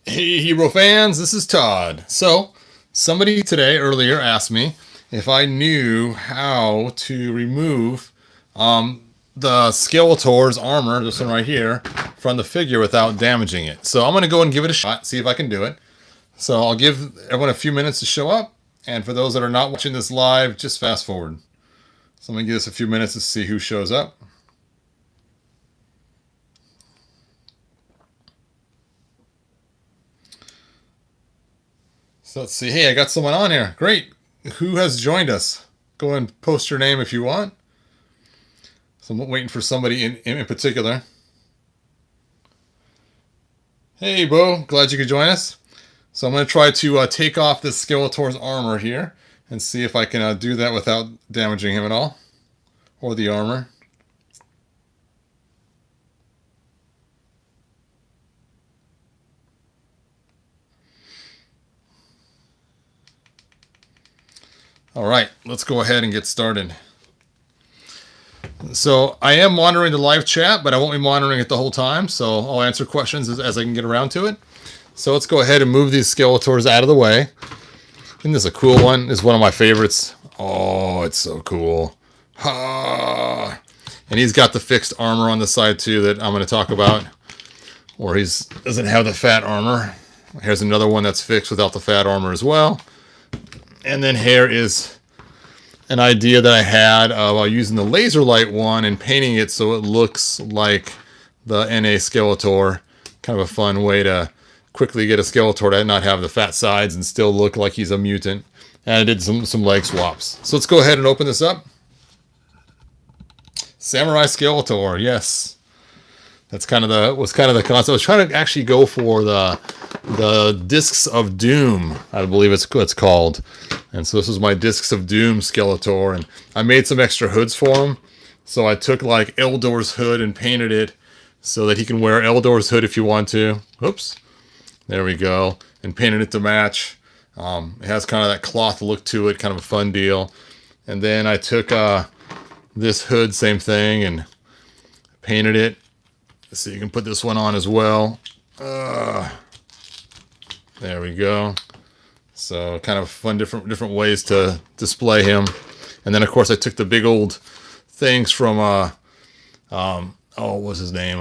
Hey Hero fans, this is Todd. So, somebody today earlier asked me if I knew how to remove the Skeletor's armor, this one right here, from the figure without damaging it. So I'm going to go and give it a shot, see if I can do it. So I'll give everyone a few minutes to show up, and for those that are not watching this live, just fast forward. So I'm going to give this a few minutes to see who shows up. So let's see. Hey, I got someone on here. Great. Who has joined us? Go and post your name if you want. So I'm waiting for somebody in particular. Hey, Bo. Glad you could join us. So I'm going to try to take off this Skeletor's armor here and see if I can do that without damaging him at all. Or the armor. All right, let's go ahead and get started. So I am monitoring the live chat, but I won't be monitoring it the whole time. So I'll answer questions as I can get around to it. So let's go ahead and move these Skeletors out of the way. Isn't this a cool one? This is one of my favorites. Oh, it's so cool. Ah. And he's got the fixed armor on the side too that I'm going to talk about. Or he doesn't have the fat armor. Here's another one that's fixed without the fat armor as well. And then here is an idea that I had while using the laser light one and painting it so it looks like the NA Skeletor. Kind of a fun way to quickly get a Skeletor to not have the fat sides and still look like he's a mutant. And I did some leg swaps. So let's go ahead and open this up. Samurai Skeletor, yes. That's kind of the concept. I was trying to actually go for the Discs of Doom, I believe it's called. And so this is my Discs of Doom Skeletor, and I made some extra hoods for him. So I took like Eldor's hood and painted it so that he can wear Eldor's hood if you want to. Oops. There we go. And painted it to match. It has kind of that cloth look to it, kind of a fun deal. And then I took this hood, same thing, and painted it. So you can put this one on as well. There we go. So kind of fun different ways to display him. And then of course I took the big old things from what was his name?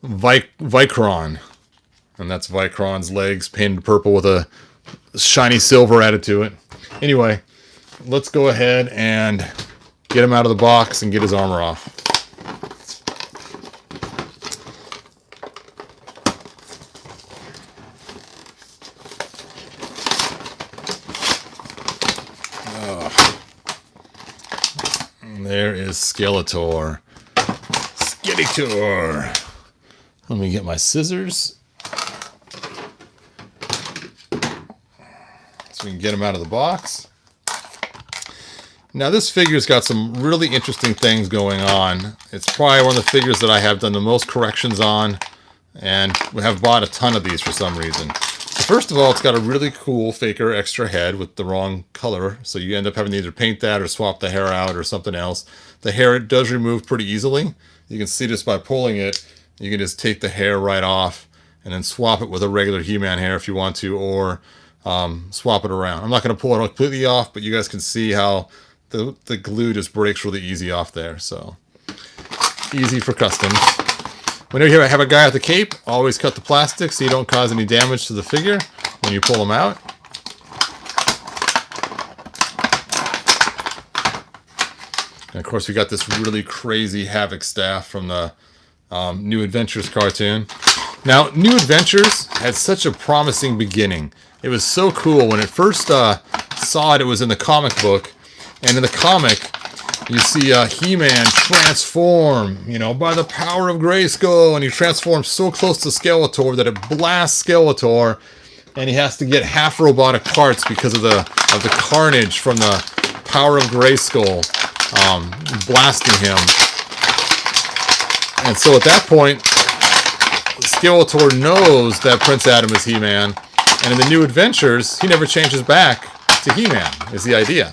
Vicron. And that's Vicron's legs painted purple with a shiny silver added to it. Anyway, let's go ahead and get him out of the box and get his armor off. There is Skeletor. Skeletor. Let me get my scissors so we can get him out of the box. Now this figure's got some really interesting things going on. It's probably one of the figures that I have done the most corrections on, and we have bought a ton of these for some reason. So first of all, it's got a really cool Faker extra head with the wrong color, so you end up having to either paint that or swap the hair out or something else. The hair it does remove pretty easily. You can see just by pulling it, you can just take the hair right off and then swap it with a regular He-Man hair if you want to, or swap it around. I'm not going to pull it completely off, but you guys can see how the glue just breaks really easy off there. So easy for customs. Whenever you have a guy with a cape, always cut the plastic so you don't cause any damage to the figure when you pull them out. And of course we got this really crazy Havoc staff from the New Adventures cartoon. Now, New Adventures had such a promising beginning. It was so cool. When it first saw it, it was in the comic book. And in the comic, you see He-Man transform, by the power of Grayskull. And he transforms so close to Skeletor that it blasts Skeletor. And he has to get half robotic parts because of the carnage from the power of Grayskull blasting him. And so at that point, Skeletor knows that Prince Adam is He-Man. And in the New Adventures, he never changes back to He-Man, is the idea.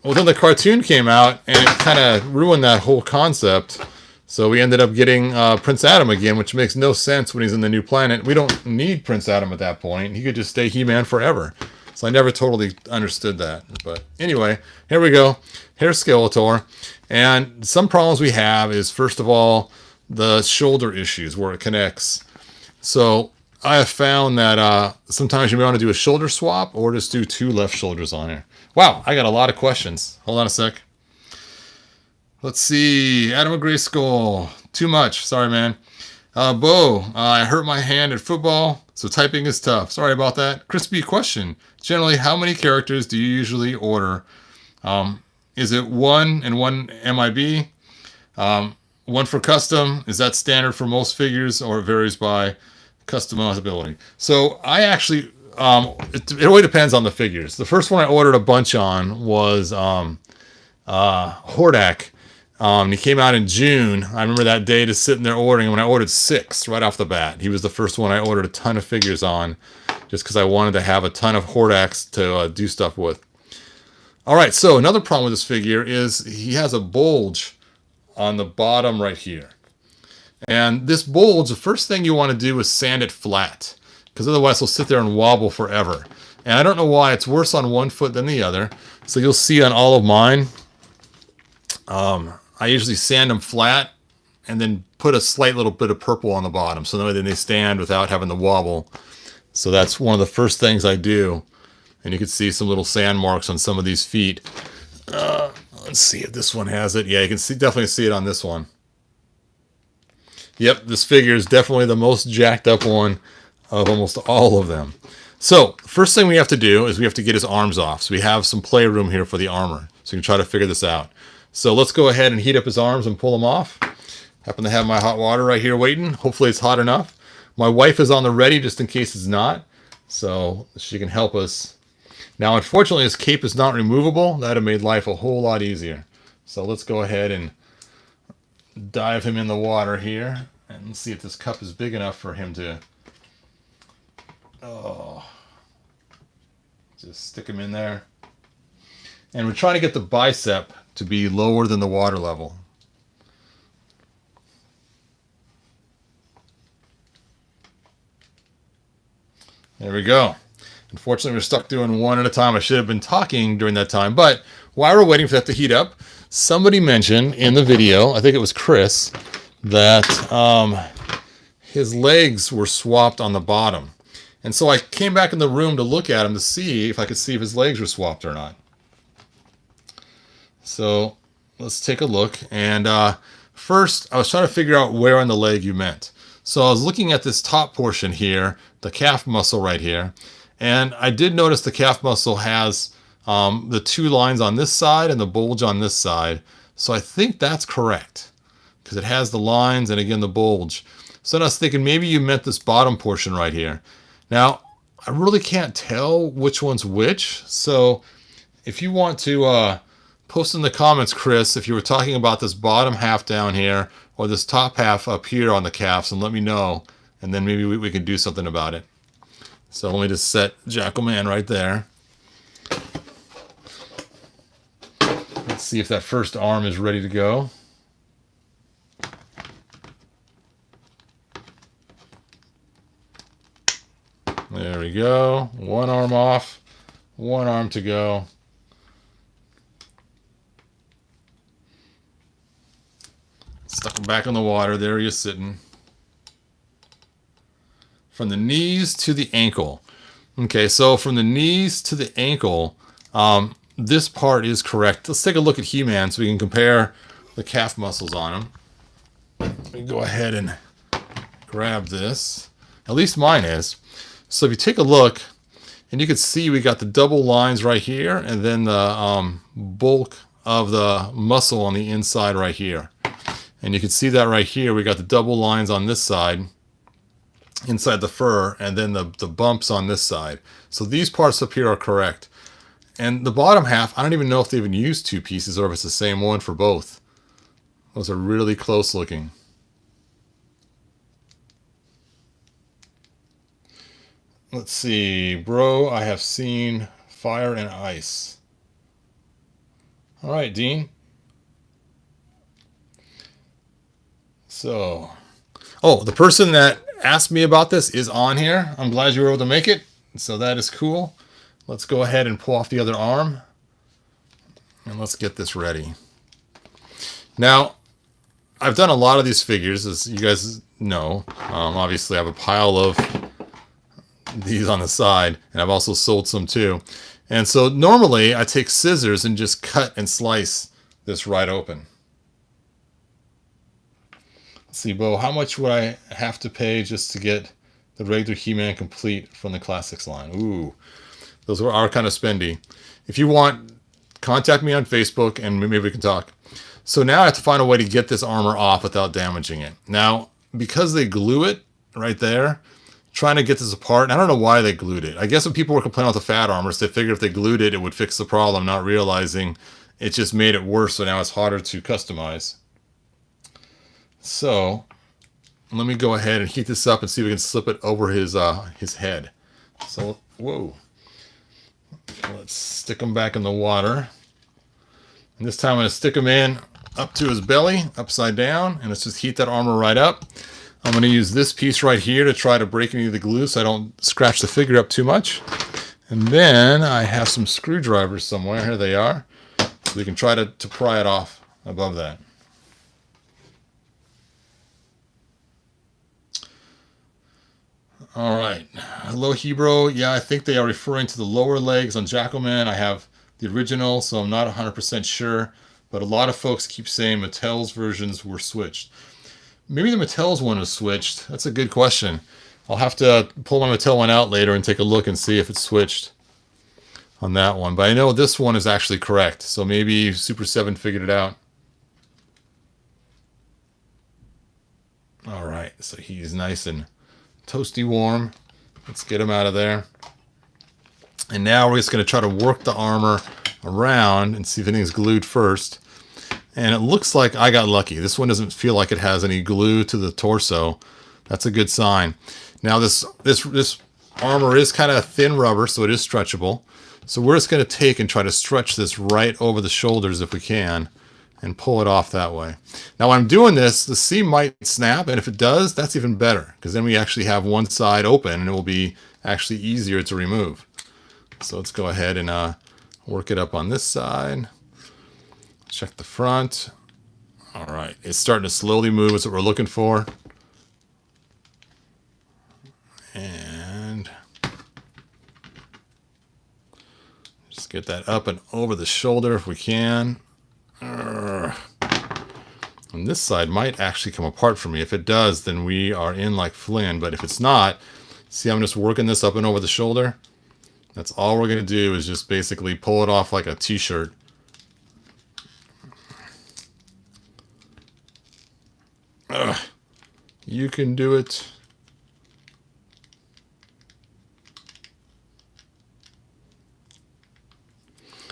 Well, then the cartoon came out, and it kind of ruined that whole concept. So we ended up getting Prince Adam again, which makes no sense when he's in the new planet. We don't need Prince Adam at that point. He could just stay He-Man forever. So I never totally understood that. But anyway, here we go. Here's Skeletor. And some problems we have is, first of all, the shoulder issues where it connects. So I have found that sometimes you may want to do a shoulder swap or just do 2 left shoulders on here. Wow, I got a lot of questions. Hold on a sec. Let's see. Adam of Gray Skull. Too much. Sorry, man. Bo, I hurt my hand at football, so typing is tough. Sorry about that. Crispy question. Generally, how many characters do you usually order? Is it 1 and 1 MIB? 1 for custom? Is that standard for most figures, or it varies by customizability? So I actually, it really depends on the figures. The first one I ordered a bunch on was Hordak. He came out in June. I remember that day just sitting there ordering. When I ordered 6 right off the bat, he was the first one I ordered a ton of figures on, just because I wanted to have a ton of Hordaks to do stuff with. All right, so another problem with this figure is he has a bulge on the bottom right here. And this bulge, the first thing you want to do is sand it flat, because otherwise it'll sit there and wobble forever. And I don't know why it's worse on one foot than the other. So you'll see on all of mine, I usually sand them flat and then put a slight little bit of purple on the bottom, so that way they stand without having to wobble. So that's one of the first things I do. And you can see some little sand marks on some of these feet. Let's see if this one has it. Yeah, you can definitely see it on this one. Yep, this figure is definitely the most jacked up one of almost all of them. So first thing we have to do is we have to get his arms off. So we have some playroom here for the armor. So you can try to figure this out. So let's go ahead and heat up his arms and pull them off. Happen to have my hot water right here waiting. Hopefully it's hot enough. My wife is on the ready just in case it's not, so she can help us. Now, unfortunately, his cape is not removable. That would have made life a whole lot easier. So let's go ahead and dive him in the water here and see if this cup is big enough for him to... just stick him in there. And we're trying to get the bicep to be lower than the water level. There we go. Unfortunately, we're stuck doing one at a time. I should have been talking during that time. But while we're waiting for that to heat up, somebody mentioned in the video, I think it was Chris, that his legs were swapped on the bottom. And so I came back in the room to look at him to see if I could see if his legs were swapped or not. So let's take a look. And first, I was trying to figure out where on the leg you meant. So I was looking at this top portion here, the calf muscle right here. And I did notice the calf muscle has the 2 lines on this side and the bulge on this side. So I think that's correct, because it has the lines and again the bulge. So then I was thinking maybe you meant this bottom portion right here. Now, I really can't tell which one's which. So if you want to post in the comments, Chris, if you were talking about this bottom half down here or this top half up here on the calves, and let me know, and then maybe we can do something about it. So let me just set Jackalman right there. Let's see if that first arm is ready to go. There we go. One arm off, one arm to go. Stuck him back in the water. There he is sitting. From the knees to the ankle. Okay, so from the knees to the ankle, this part is correct. Let's take a look at He-Man so we can compare the calf muscles on him. Let me go ahead and grab this. At least mine is. So if you take a look, and you can see we got the double lines right here, and then the bulk of the muscle on the inside right here. And you can see that right here, we got the double lines on this side, inside the fur, and then the bumps on this side. So these parts up here are correct. And the bottom half, I don't even know if they even used 2 pieces or if it's the same one for both. Those are really close looking. Let's see, bro, I have seen Fire and Ice. All right, Dean. So, oh, the person that asked me about this is on here. I'm glad you were able to make it. So that is cool. Let's go ahead and pull off the other arm. And let's get this ready. Now, I've done a lot of these figures, as you guys know. Obviously, I have a pile of these on the side, and I've also sold some too. And so normally, I take scissors and just cut and slice this right open. Let's see, Bo, how much would I have to pay just to get the regular He-Man complete from the Classics line? Ooh, those are kind of spendy. If you want, contact me on Facebook and maybe we can talk. So now I have to find a way to get this armor off without damaging it. Now, because they glue it right there, trying to get this apart, and I don't know why they glued it. I guess when people were complaining about the fat armors, they figured if they glued it, it would fix the problem, not realizing it just made it worse, so now it's harder to customize. So, let me go ahead and heat this up and see if we can slip it over his head. So, whoa. Let's stick him back in the water. And this time I'm going to stick him in up to his belly, upside down, and let's just heat that armor right up. I'm going to use this piece right here to try to break any of the glue so I don't scratch the figure up too much. And then I have some screwdrivers somewhere. Here they are. So we can try to pry it off above that. All right. Hello, Hebrew. Yeah, I think they are referring to the lower legs on Jackalman. I have the original, so I'm not 100% sure. But a lot of folks keep saying Mattel's versions were switched. Maybe the Mattel's one was switched. That's a good question. I'll have to pull my Mattel one out later and take a look and see if it's switched on that one. But I know this one is actually correct. So maybe Super 7 figured it out. All right. So he's nice and toasty warm. Let's get him out of there. And now we're just going to try to work the armor around and see if anything's glued first. And it looks like I got lucky. This one doesn't feel like it has any glue to the torso. That's a good sign. Now this armor is kind of thin rubber, so it is stretchable. So we're just going to take and try to stretch this right over the shoulders if we can and pull it off that way. Now when I'm doing this, the seam might snap, and if it does, that's even better because then we actually have one side open and it will be actually easier to remove. So let's go ahead and work it up on this side. Check the front. All right, it's starting to slowly move. That's what we're looking for. And just get that up and over the shoulder if we can. And this side might actually come apart for me. If it does, then we are in like Flynn. But if it's not, see, I'm just working this up and over the shoulder. That's all we're going to do is just basically pull it off like a t-shirt. You can do it.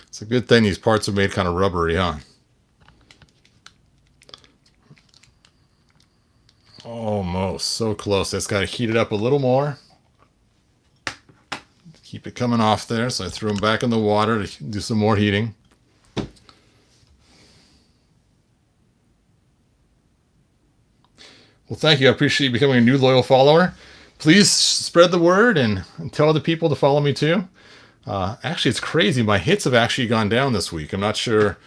It's a good thing these parts are made kind of rubbery, huh? Almost. So close. It's got to heat it up a little more. Keep it coming off there. So I threw them back in the water to do some more heating. Well, thank you. I appreciate you becoming a new loyal follower. Please spread the word and tell other people to follow me too. Actually, it's crazy. My hits have actually gone down this week. I'm not sure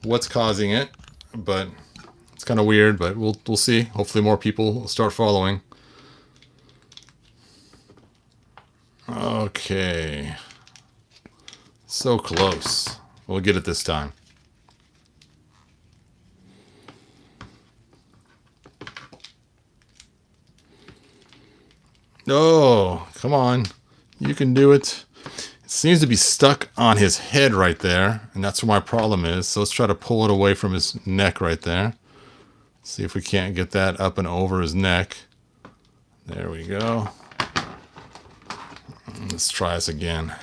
what's causing it, but it's kind of weird. But we'll see. Hopefully, more people will start following. Okay. So close. We'll get it this time. Oh, come on. You can do it. It seems to be stuck on his head right there, and that's where my problem is. So let's try to pull it away from his neck right there. See if we can't get that up and over his neck. There we go. Let's try this again.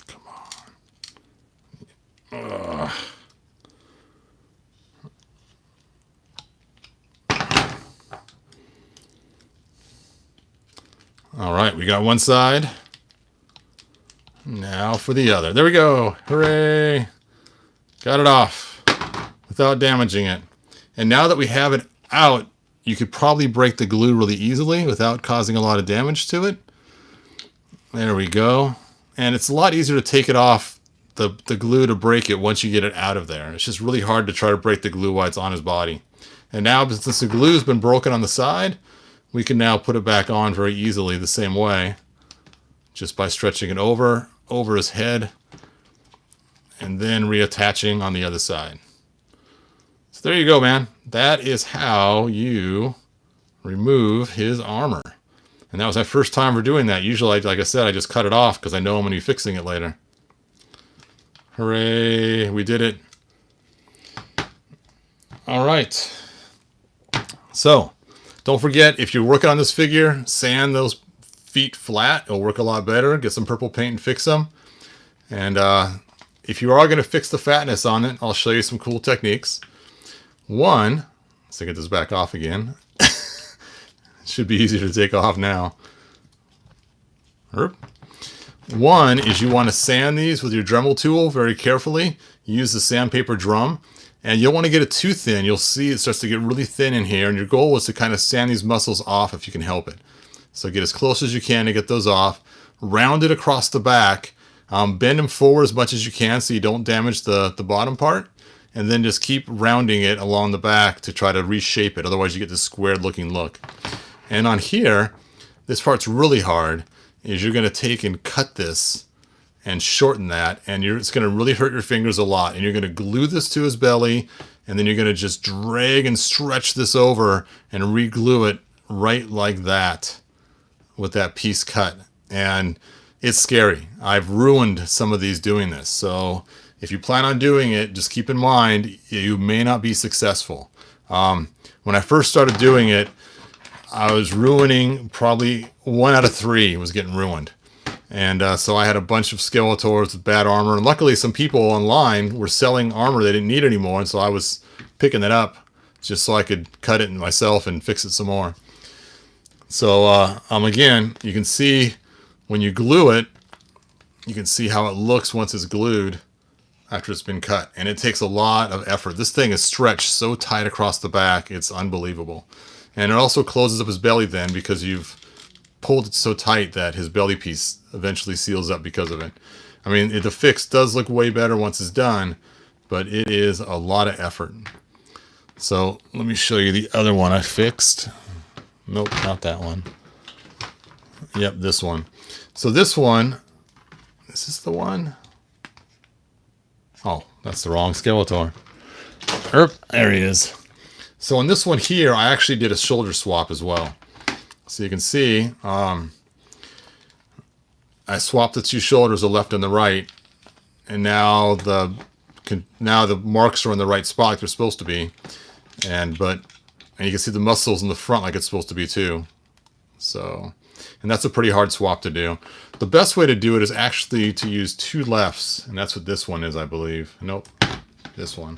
Come on. we got one side. Now for the other. There we go. Hooray. Got it off without damaging it. And now that we have it out, you could probably break the glue really easily without causing a lot of damage to it. There we go. And it's a lot easier to take it off the glue to break it once you get it out of there. It's just really hard to try to break the glue while it's on his body. And now, since the glue's been broken on the side, we can now put it back on very easily the same way, just by stretching it over his head and then reattaching on the other side. So there you go, man. That is how you remove his armor. And that was my first time for doing that. Usually, like I said, I just cut it off because I know I'm going to be fixing it later. Hooray, we did it. All right. So, don't forget, if you're working on this figure, sand those feet flat. It'll work a lot better. Get some purple paint and fix them. And if you are going to fix the fatness on it, I'll show you some cool techniques. One, let's get this back off again. Should be easier to take off now. One is you want to sand these with your Dremel tool very carefully. Use the sandpaper drum. And you'll want to get it too thin. You'll see it starts to get really thin in here. And your goal is to kind of sand these muscles off if you can help it. So get as close as you can to get those off. Round it across the back. Bend them forward as much as you can so you don't damage the bottom part. And then just keep rounding it along the back to try to reshape it. Otherwise you get this squared looking look. And on here, this part's really hard, is you're going to take and cut this and shorten that, and it's going to really hurt your fingers a lot. And you're going to glue this to his belly, and then you're going to just drag and stretch this over and re-glue it right like that with that piece cut. And it's scary. I've ruined some of these doing this. So if you plan on doing it, just keep in mind you may not be successful. When I first started doing it, I was ruining probably 1 out of 3 was getting ruined. And so I had a bunch of Skeletors with bad armor. And luckily some people online were selling armor they didn't need anymore. And so I was picking it up just so I could cut it myself and fix it some more. So again, you can see when you glue it, you can see how it looks once it's glued after it's been cut. And it takes a lot of effort. This thing is stretched so tight across the back, it's unbelievable. And it also closes up his belly then because you've pulled it so tight that his belly piece eventually seals up because of it. I mean, the fix does look way better once it's done, but it is a lot of effort. So let me show you the other one I fixed. Nope, not that one. Yep, this one. So this one, is this the one? Oh, that's the wrong Skeletor. There he is. So on this one here, I actually did a shoulder swap as well. So you can see, I swapped the 2 shoulders, the left and the right, and now the marks are in the right spot like they're supposed to be, and you can see the muscles in the front like it's supposed to be too. So, and that's a pretty hard swap to do. The best way to do it is actually to use 2 lefts, and that's what this one is, I believe. Nope, this one.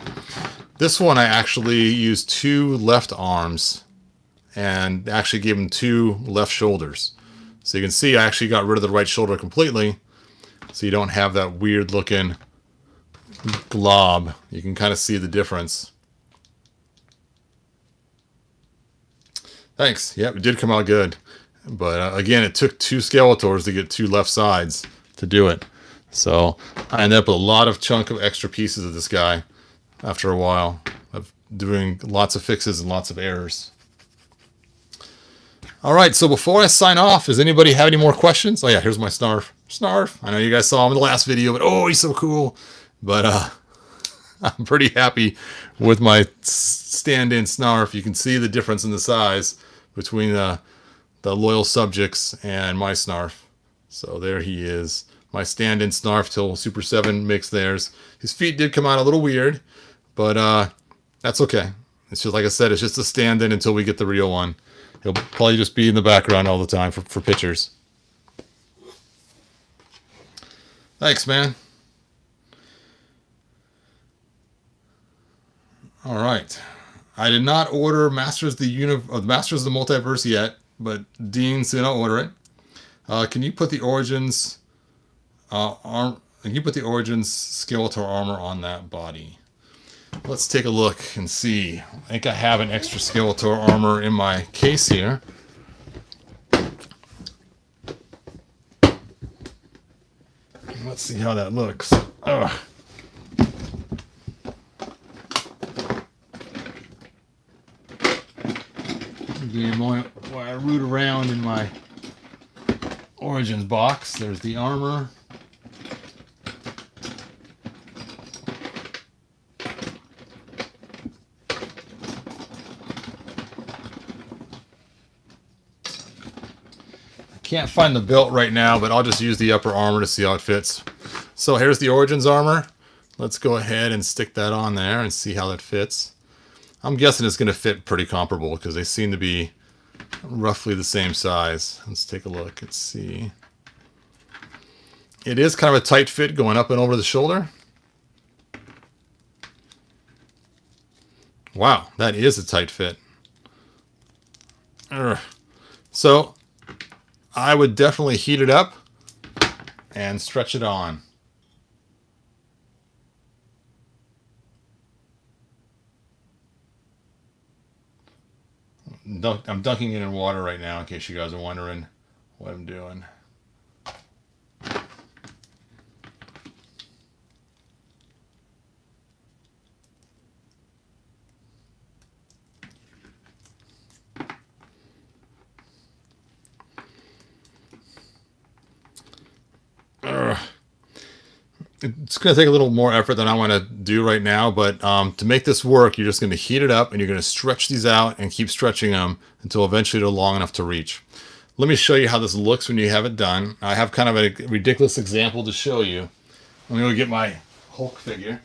This one I actually used 2 left arms and actually gave him 2 left shoulders. So you can see I actually got rid of the right shoulder completely, so you don't have that weird looking glob. You can kind of see the difference. Thanks. Yep, it did come out good. But again, it took 2 Skeletors to get 2 left sides to do it. So I ended up with a lot of chunk of extra pieces of this guy after a while of doing lots of fixes and lots of errors. All right, so before I sign off, does anybody have any more questions? Oh yeah, here's my Snarf. Snarf. I know you guys saw him in the last video, but oh, he's so cool. But I'm pretty happy with my stand-in Snarf. You can see the difference in the size between the loyal subjects and my Snarf. So there he is. My stand-in Snarf till Super 7 makes theirs. His feet did come out a little weird, but that's okay. It's just, like I said, it's just a stand-in until we get the real one. He'll probably just be in the background all the time for pictures. Thanks, man. All right. I did not order Masters of the Multiverse yet, but Dean's gonna order it. Can you put the Origins Can you put the Origins Skeletor armor on that body? Let's take a look and see. I think I have an extra Skeletor armor in my case here. Let's see how that looks. Ugh. While I root around in my Origins box, there's the armor. Can't find the belt right now, but I'll just use the upper armor to see how it fits. So here's the Origins armor. Let's go ahead and stick that on there and see how that fits. I'm guessing it's going to fit pretty comparable because they seem to be roughly the same size. Let's take a look and see. It is kind of a tight fit going up and over the shoulder. Wow, that is a tight fit. So I would definitely heat it up and stretch it on. I'm dunking it in water right now in case you guys are wondering what I'm doing. It's going to take a little more effort than I want to do right now, but to make this work, you're just going to heat it up and you're going to stretch these out and keep stretching them until eventually they're long enough to reach. Let me show you how this looks when you have it done. I have kind of a ridiculous example to show you. I'm going to go get my Hulk figure.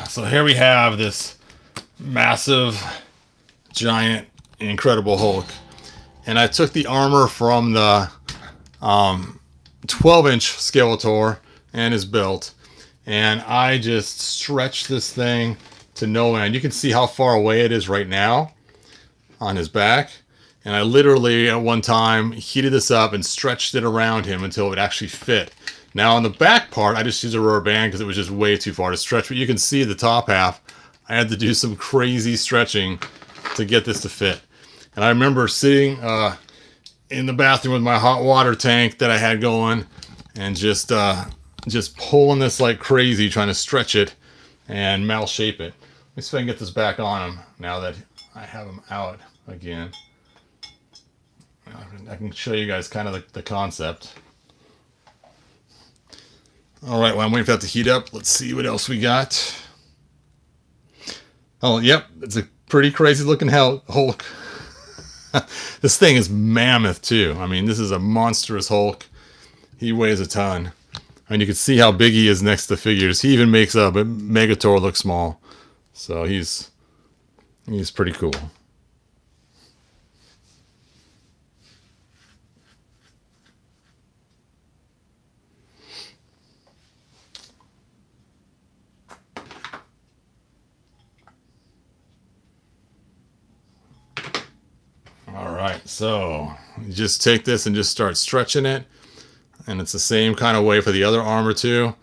So here we have this massive, giant, incredible Hulk. And I took the armor from the 12-inch Skeletor and his belt. And I just stretched this thing to no end. You can see how far away it is right now on his back. And I literally, at one time, heated this up and stretched it around him until it would actually fit. Now on the back part, I just used a rubber band because it was just way too far to stretch. But you can see the top half, I had to do some crazy stretching to get this to fit. And I remember sitting in the bathroom with my hot water tank that I had going and just pulling this like crazy, trying to stretch it and malshape it. Let me see if I can get this back on him now that I have him out again. I can show you guys kind of the concept. All right, well, I'm waiting for that to heat up. Let's see what else we got. Oh, yep, it's a pretty crazy looking Hulk. This thing is mammoth, too. I mean, this is a monstrous Hulk. He weighs a ton. And you can see how big he is next to the figures. He even makes Megator look small. So he's pretty cool. Alright, so you just take this and just start stretching it. And it's the same kind of way for the other armor too.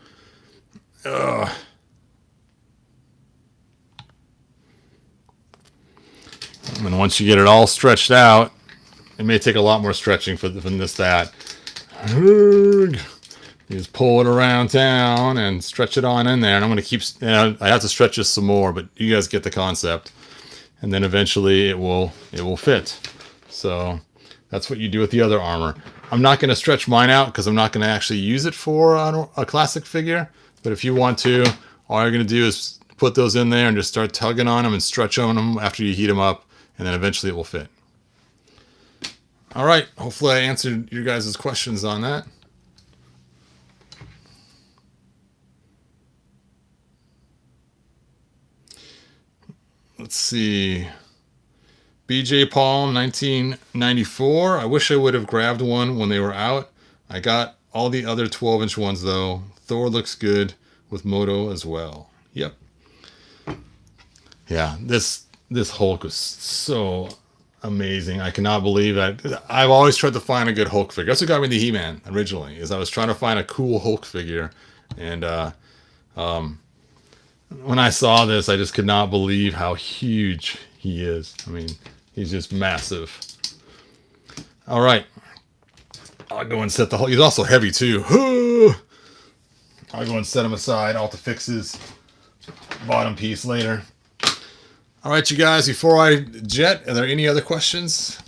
Ugh. And once you get it all stretched out, it may take a lot more stretching from this that. You just pull it around town and stretch it on in there. And I'm going to keep, I have to stretch this some more, but you guys get the concept. And then eventually it will fit. So that's what you do with the other armor. I'm not going to stretch mine out because I'm not going to actually use it for a classic figure. But if you want to, all you're going to do is put those in there and just start tugging on them and stretch on them after you heat them up. And then eventually it will fit. All right. Hopefully I answered your guys' questions on that. let's see. BJ Palm, 1994. I wish I would have grabbed one when they were out. I got all the other 12-inch ones, though. Thor looks good with Moto as well. Yep. Yeah, this Hulk was so amazing. I cannot believe that. I've always tried to find a good Hulk figure. That's what got me the He-Man originally, is I was trying to find a cool Hulk figure. And when I saw this, I just could not believe how huge he is. I mean, he's just massive. All right. I'll go and set the Hulk. He's also heavy, too. I'll go and set him aside. I'll have to fix his bottom piece later. All right, you guys, before I jet, are there any other questions?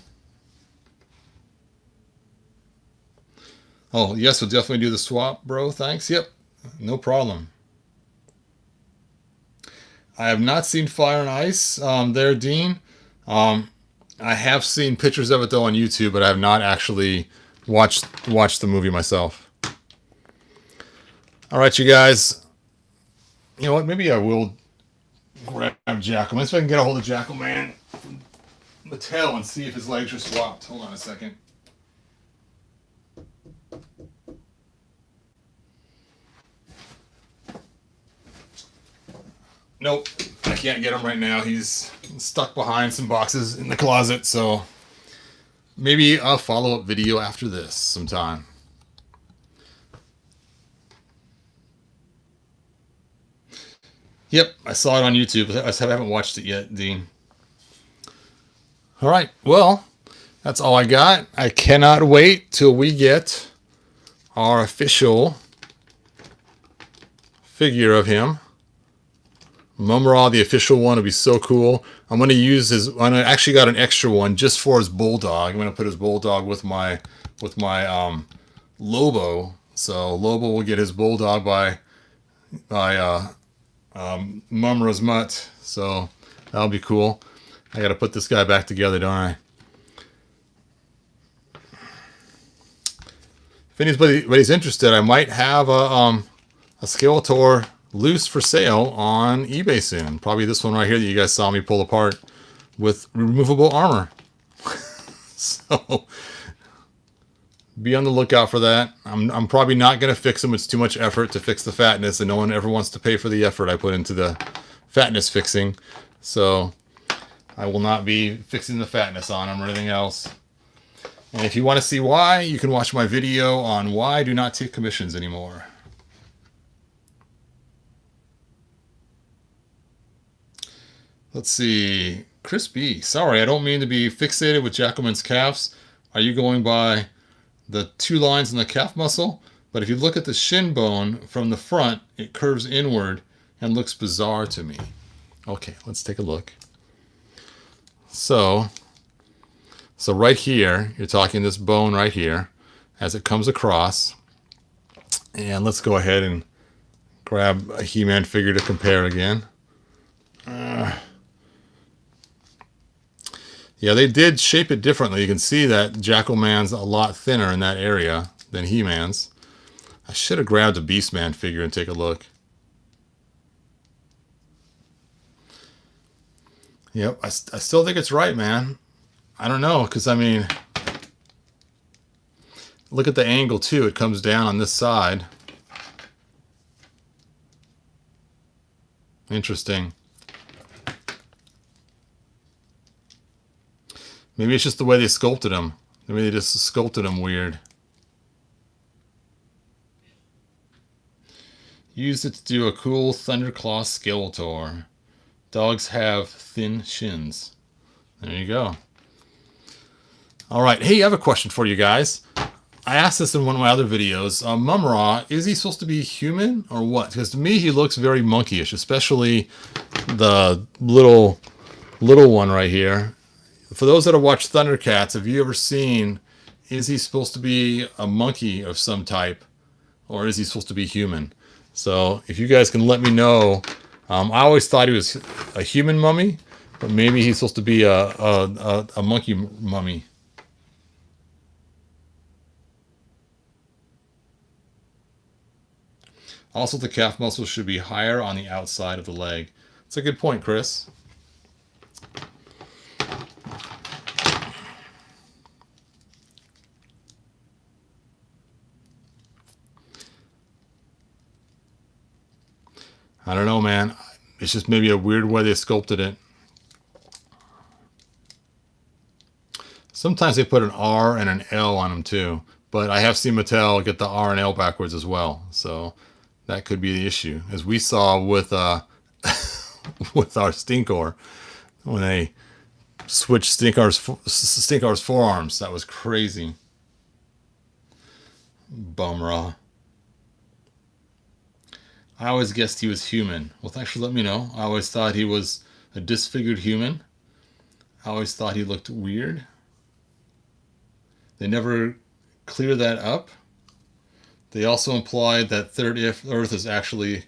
Oh, yes, we'll definitely do the swap, bro. Thanks. Yep, no problem. I have not seen Fire and Ice there, Dean. I have seen pictures of it, though, on YouTube, but I have not actually watched the movie myself. All right, you guys. You know what? Maybe I will grab Jackal. Let's see if I can get a hold of Jackal Man from Mattel and see if his legs are swapped. Hold on a second. Nope, I can't get him right now. He's stuck behind some boxes in the closet, so maybe a follow-up video after this sometime. Yep, I saw it on YouTube. I haven't watched it yet, Dean. All right, well, that's all I got. I cannot wait till we get our official figure of him. Mumra, the official one, would be so cool. I'm going to use his. I actually got an extra one just for his bulldog. I'm going to put his bulldog with my Lobo. So Lobo will get his bulldog by Mumra's mutt. So that'll be cool. I got to put this guy back together, don't I? If anybody's interested, I might have a Skeletor loose for sale on eBay soon. Probably this one right here that you guys saw me pull apart with removable armor. So be on the lookout for that. I'm probably not going to fix them. It's too much effort to fix the fatness, and no one ever wants to pay for the effort I put into the fatness fixing. So I will not be fixing the fatness on them or anything else. And if you want to see why, you can watch my video on why I do not take commissions anymore. Let's see. Chris B. Sorry, I don't mean to be fixated with Jackalman's calves. Are you going by the two lines in the calf muscle? But if you look at the shin bone from the front, it curves inward and looks bizarre to me. Okay, let's take a look. So right here, you're talking this bone right here as it comes across. And let's go ahead and grab a He-Man figure to compare again. Yeah, they did shape it differently. You can see that Jackal Man's a lot thinner in that area than He-Man's. I should have grabbed a Beast Man figure and take a look. Yep, I still think it's right, man. I don't know, because, I mean, look at the angle, too. It comes down on this side. Interesting. Maybe it's just the way they sculpted him. Maybe they just sculpted him weird. Used it to do a cool Thunderclaw Skeletor. Dogs have thin shins. There you go. All right. Hey, I have a question for you guys. I asked this in one of my other videos. Mumra, is he supposed to be human or what? Because to me, he looks very monkeyish, especially the little one right here. For those that have watched Thundercats, have you ever seen, is he supposed to be a monkey of some type, or is he supposed to be human? So if you guys can let me know. I always thought he was a human mummy, but maybe he's supposed to be a monkey mummy. Also, the calf muscle should be higher on the outside of the leg. That's a good point, Chris. I don't know, man. It's just maybe a weird way they sculpted it. Sometimes they put an R and an L on them too, but I have seen Mattel get the R and L backwards as well, so that could be the issue, as we saw with with our Stinkor when they switched Stinkor's forearms. That was crazy. Bumrah. I always guessed he was human. Well, thanks for letting me know. I always thought he was a disfigured human. I always thought he looked weird. They never clear that up. They also implied that Third Earth is actually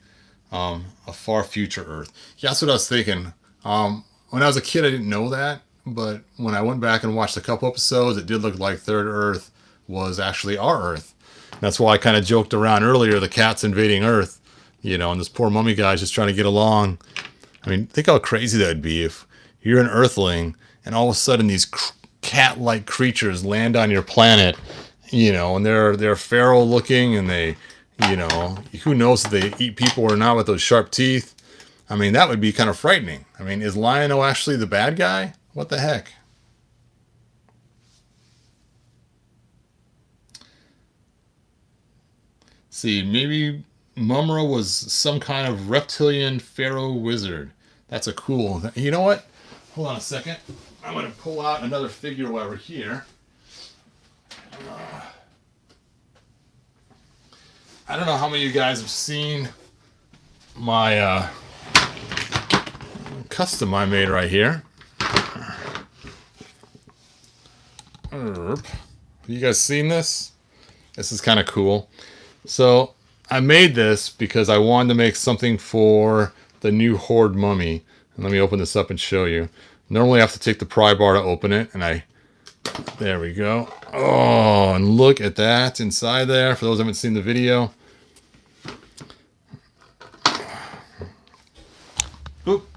a far future Earth. Yeah, that's what I was thinking. When I was a kid, I didn't know that, but when I went back and watched a couple episodes, it did look like Third Earth was actually our Earth. That's why I kind of joked around earlier, the cats invading Earth, you know, and this poor mummy guy's just trying to get along. I mean, think how crazy that would be if you're an Earthling and all of a sudden these cat-like creatures land on your planet, you know, and they're feral looking, and they, you know, who knows if they eat people or not with those sharp teeth. I mean, that would be kind of frightening. I mean, is Lion-O actually the bad guy? What the heck? See, maybe Mumra was some kind of reptilian pharaoh wizard. That's a cool... You know what? Hold on a second. I'm going to pull out another figure while we're here. I don't know how many of you guys have seen my custom I made right here. Have you guys seen this? This is kind of cool. So I made this because I wanted to make something for the new Horde mummy. And let me open this up and show you. Normally I have to take the pry bar to open it, and there we go. Oh, and look at that inside there, for those who haven't seen the video. Oop.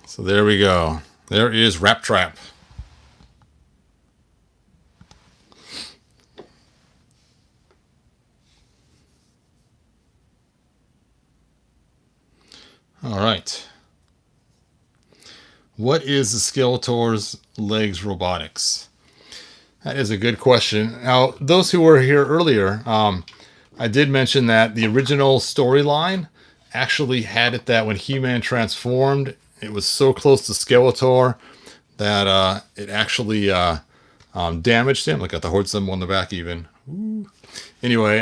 So there we go. There is Rap Trap. All right. What is the Skeletor's legs robotics? That is a good question. Now, those who were here earlier, I did mention that the original storyline actually had it that when He-Man transformed, it was so close to Skeletor that it actually damaged him. Look at the Horde symbol on the back even. Ooh. Anyway,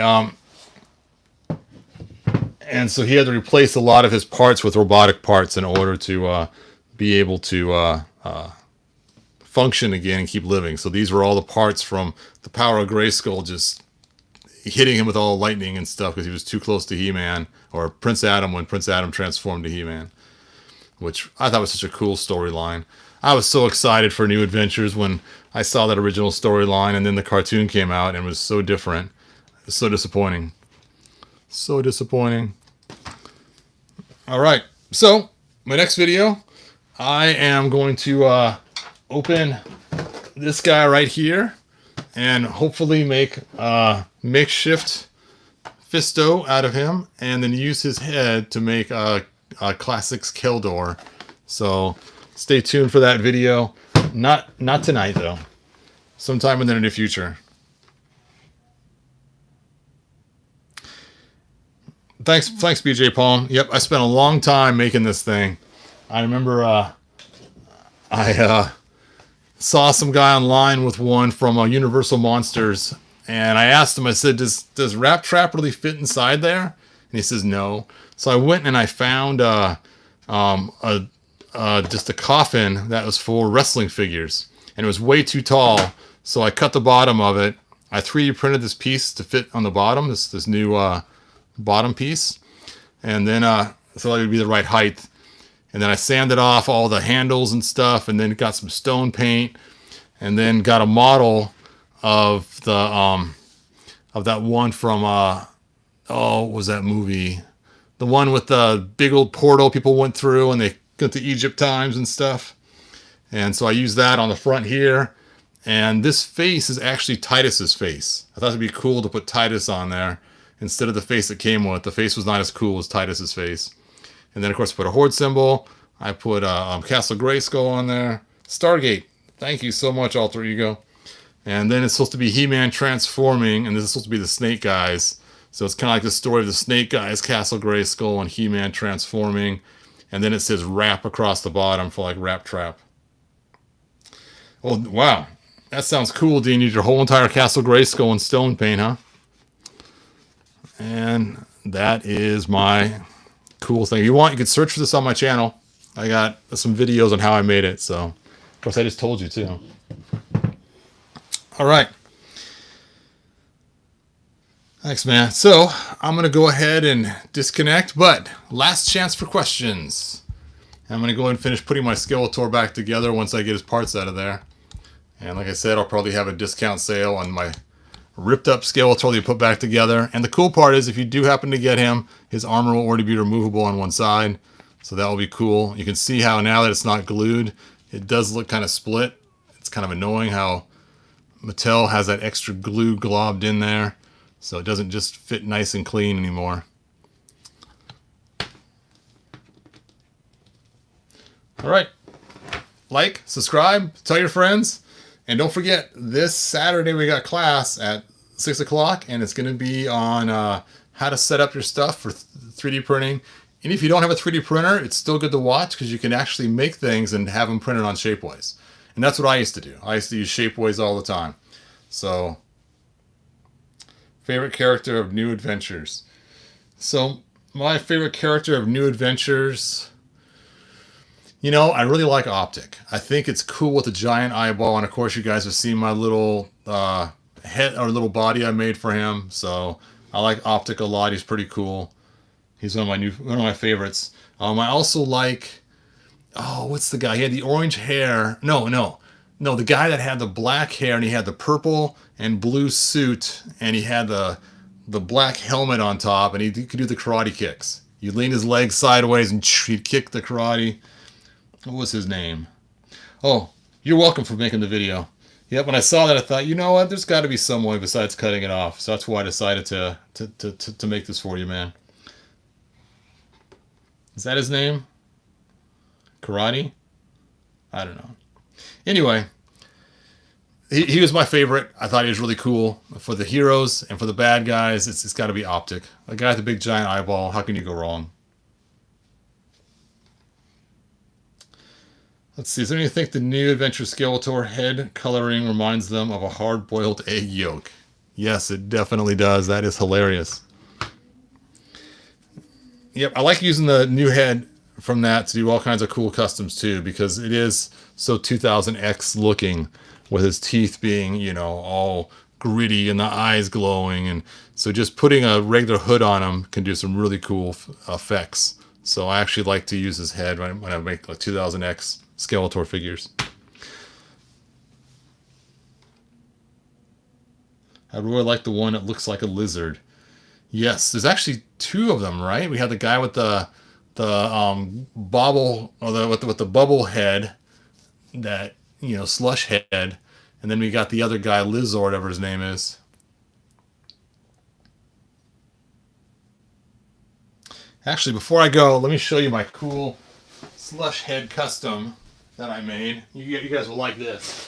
and so he had to replace a lot of his parts with robotic parts in order to be able to function again and keep living. So these were all the parts from the power of Grayskull just hitting him with all the lightning and stuff because he was too close to He-Man, or Prince Adam when Prince Adam transformed to He-Man, which I thought was such a cool storyline. I was so excited for New Adventures when I saw that original storyline, and then the cartoon came out and it was so different. It was so disappointing. So disappointing. All right, so my next video, I am going to open this guy right here and hopefully make a makeshift Fisto out of him, and then use his head to make a classics Keldor. So stay tuned for that video. Not tonight though. Sometime in the near future. Thanks, BJ Palm. Yep, I spent a long time making this thing. I remember I saw some guy online with one from Universal Monsters, and I asked him, I said, does Rap Trap really fit inside there? And he says no. So I went and I found just a coffin that was for wrestling figures, and it was way too tall. So I cut the bottom of it. I 3D printed this piece to fit on the bottom, this new bottom piece, and then so that would be the right height. And then I sanded off all the handles and stuff, and then got some stone paint, and then got a model of the of that one from what was that movie? The one with the big old portal people went through and they went to Egypt times and stuff. And so I used that on the front here. And this face is actually Titus's face. I thought it'd be cool to put Titus on there instead of the face it came with. The face was not as cool as Titus's face. And then, of course, I put a Horde symbol. I put Castle Grayskull on there. Stargate. Thank you so much, Alter Ego. And then it's supposed to be He-Man transforming, and this is supposed to be the Snake Guys. So it's kind of like the story of the Snake Guys, Castle Grayskull, and He-Man transforming. And then it says Wrap across the bottom for like Wrap Trap. Well, wow. That sounds cool, Dean. You need your whole entire Castle Grayskull in stone paint, huh? And that is my cool thing. If you want, you can search for this on my channel. I got some videos on how I made it. So, of course, I just told you, too. All right. Thanks, man. So, I'm going to go ahead and disconnect, but last chance for questions. I'm going to go ahead and finish putting my Skeletor back together once I get his parts out of there. And like I said, I'll probably have a discount sale on my ripped up Skeletor that you put back together. And the cool part is if you do happen to get him, his armor will already be removable on one side. So that will be cool. You can see how now that it's not glued, it does look kind of split. It's kind of annoying how Mattel has that extra glue globbed in there. So it doesn't just fit nice and clean anymore. All right. Like, subscribe, tell your friends. And don't forget, this Saturday we got class at 6 o'clock, and it's going to be on how to set up your stuff for 3D printing. And if you don't have a 3D printer, it's still good to watch because you can actually make things and have them printed on Shapeways. And that's what I used to do. I used to use Shapeways all the time. So, favorite character of New Adventures. So, my favorite character of New Adventures... You know, I really like Optic. I think it's cool with the giant eyeball, and of course you guys have seen my little head or little body I made for him. So I like Optic a lot. He's pretty cool. He's one of my favorites. I also like, what's the guy? He had the orange hair. No, the guy that had the black hair and he had the purple and blue suit and he had the black helmet on top and he could do the karate kicks. You'd lean his legs sideways and he'd kick the karate. What was his name? Oh, you're welcome for making the video. Yep, when I saw that, I thought, you know what? There's got to be some way besides cutting it off. So that's why I decided to make this for you, man. Is that his name? Karate? I don't know. Anyway, he was my favorite. I thought he was really cool. For the heroes and for the bad guys, it's got to be Optic. A guy with the big giant eyeball. How can you go wrong? Let's see, is there anything you think the New Adventure Skeletor head coloring reminds them of a hard-boiled egg yolk? Yes, it definitely does. That is hilarious. Yep, I like using the new head from that to do all kinds of cool customs too, because it is so 2000X looking with his teeth being, you know, all gritty and the eyes glowing. And so just putting a regular hood on him can do some really cool effects. So I actually like to use his head when I make like 2000X Skeletor figures. I really like the one that looks like a lizard. Yes, there's actually two of them, right? We have the guy with the bobble or with the bubble head, that, you know, slush head, and then we got the other guy, Liz or whatever his name is. Actually, before I go, let me show you my cool slush head custom that I made. You guys will like this.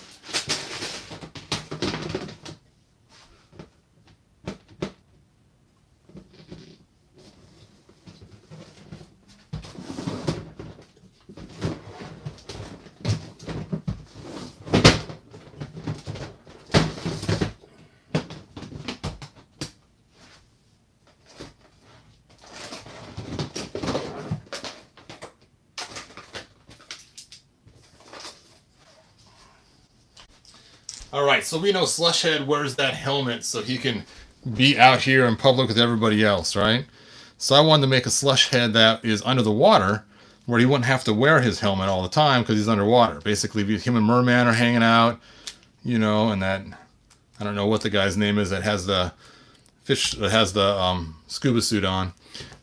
Alright, so we know Slushhead wears that helmet so he can be out here in public with everybody else, right? So I wanted to make a Slushhead that is under the water, where he wouldn't have to wear his helmet all the time because he's underwater. Basically, him and Merman are hanging out, you know, and that, I don't know what the guy's name is that has the fish, that has the scuba suit on.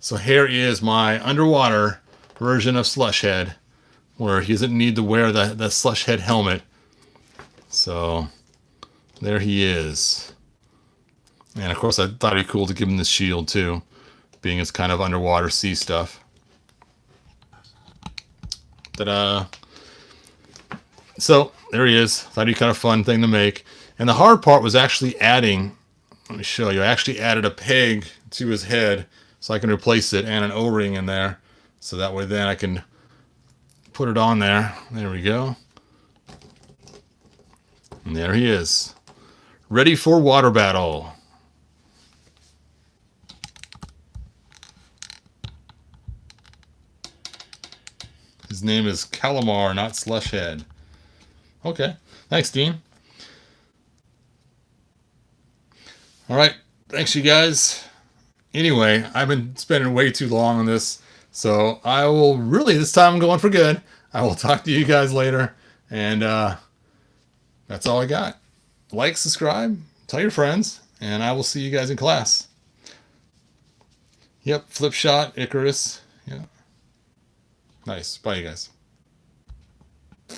So here is my underwater version of Slushhead, where he doesn't need to wear the Slushhead helmet. So there he is. And of course, I thought it'd be cool to give him this shield too, being it's kind of underwater sea stuff. Ta-da! So there he is. Thought he'd be kind of fun thing to make. And the hard part was actually adding. Let me show you. I actually added a peg to his head so I can replace it, and an O-ring in there, so that way then I can put it on there. There we go. And there he is, ready for water battle. His name is Calamar, not Slushhead. Okay. Thanks, Dean. All right. Thanks, you guys. Anyway, I've been spending way too long on this, so I will really, this time I'm going for good. I will talk to you guys later, and that's all I got. Like, subscribe, tell your friends, and I will see you guys in class. Yep, Flip Shot, Icarus. Yeah. Nice. Bye, you guys.